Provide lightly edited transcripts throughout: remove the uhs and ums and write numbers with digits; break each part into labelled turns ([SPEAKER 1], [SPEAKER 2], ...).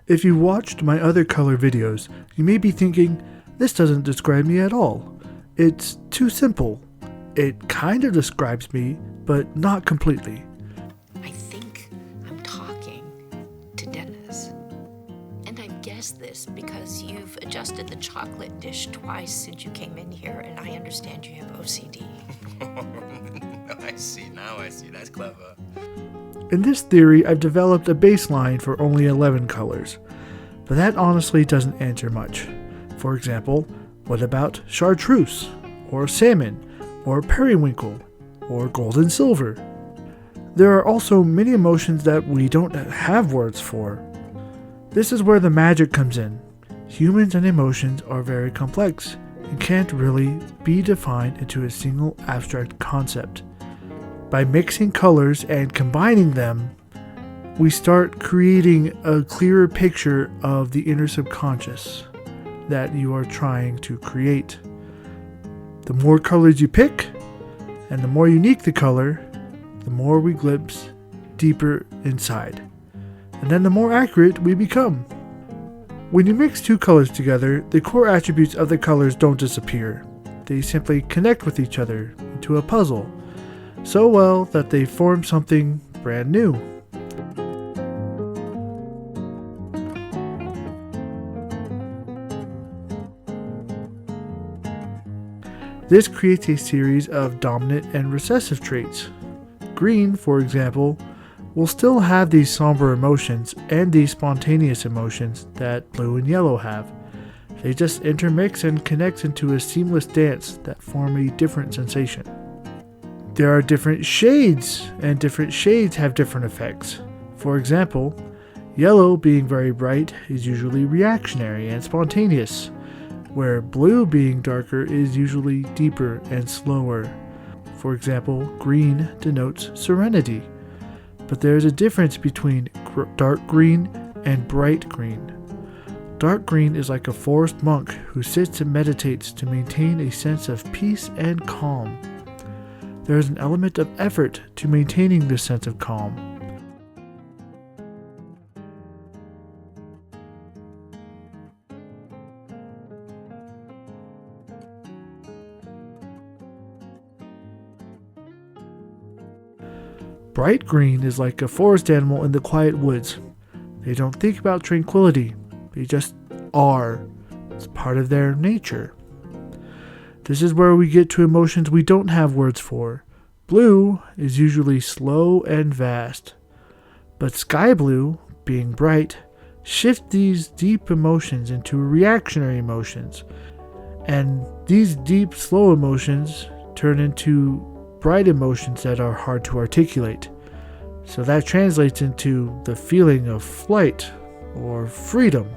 [SPEAKER 1] If you watched my other color videos, you may be thinking, this doesn't describe me at all. It's too simple. It kind of describes me, but not completely.
[SPEAKER 2] I think I'm talking to Dennis. And I've guessed this because you've adjusted the chocolate dish twice since you came in here, and I understand you have OCD.
[SPEAKER 3] Now I see. That's clever.
[SPEAKER 1] In this theory, I've developed a baseline for only 11 colors, but that honestly doesn't answer much. For example, what about chartreuse, or salmon, or periwinkle, or gold and silver? There are also many emotions that we don't have words for. This is where the magic comes in. Humans and emotions are very complex and can't really be defined into a single abstract concept. By mixing colors and combining them, we start creating a clearer picture of the inner subconscious that you are trying to create. The more colors you pick, and the more unique the color, the more we glimpse deeper inside. And then the more accurate we become. When you mix two colors together, the core attributes of the colors don't disappear. They simply connect with each other into a puzzle, so well that they form something brand new. This creates a series of dominant and recessive traits. Green, for example, will still have these somber emotions and these spontaneous emotions that blue and yellow have. They just intermix and connect into a seamless dance that form a different sensation. There are different shades, and different shades have different effects. For example, yellow being very bright is usually reactionary and spontaneous, where blue being darker is usually deeper and slower. For example, green denotes serenity. But there is a difference between dark green and bright green. Dark green is like a forest monk who sits and meditates to maintain a sense of peace and calm. There is an element of effort to maintaining this sense of calm. Bright green is like a forest animal in the quiet woods. They don't think about tranquility. They just are. It's part of their nature. This is where we get to emotions we don't have words for. Blue is usually slow and vast. But sky blue, being bright, shifts these deep emotions into reactionary emotions. And these deep, slow emotions turn into bright emotions that are hard to articulate. So that translates into the feeling of flight or freedom.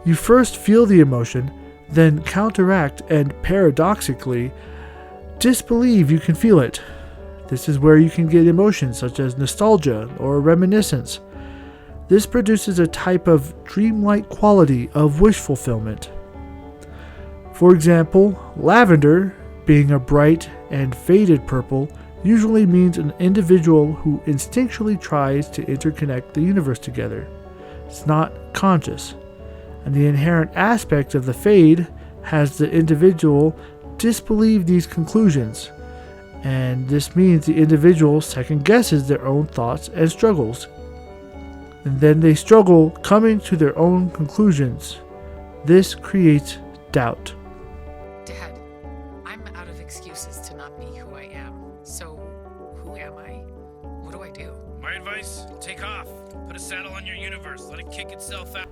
[SPEAKER 1] You first feel the emotion, then counteract and paradoxically disbelieve you can feel it. This is where you can get emotions such as nostalgia or reminiscence. This produces a type of dreamlike quality of wish fulfillment. For example, lavender, being a bright and faded purple, usually means an individual who instinctually tries to interconnect the universe together. It's not conscious. And the inherent aspect of the fade has the individual disbelieve these conclusions. And this means the individual second guesses their own thoughts and struggles. And then they struggle coming to their own conclusions. This creates doubt.
[SPEAKER 2] Dad, I'm out of excuses to not be who I am. So, who am I? What do I do?
[SPEAKER 3] My advice, take off. Put a saddle on your universe. Let it kick itself out.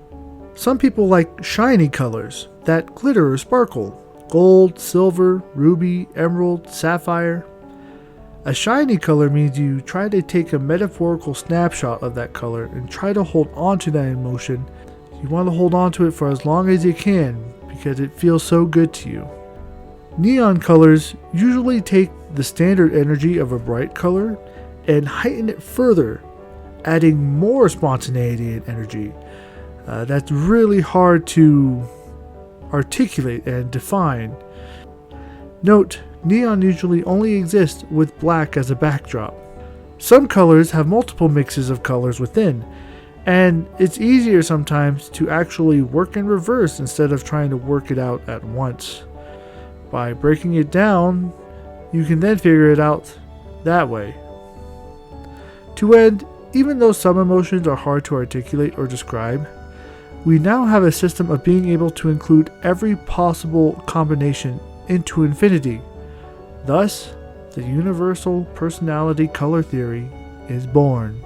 [SPEAKER 1] Some people like shiny colors that glitter or sparkle. Gold, silver, ruby, emerald, sapphire. A shiny color means you try to take a metaphorical snapshot of that color and try to hold on to that emotion. You want to hold on to it for as long as you can because it feels so good to you. Neon colors usually take the standard energy of a bright color and heighten it further, adding more spontaneity and energy. That's really hard to articulate and define. Note, neon usually only exists with black as a backdrop. Some colors have multiple mixes of colors within, and it's easier sometimes to actually work in reverse instead of trying to work it out at once. By breaking it down, you can then figure it out that way. To end, even though some emotions are hard to articulate or describe, we now have a system of being able to include every possible combination into infinity. Thus, the universal personality color theory is born.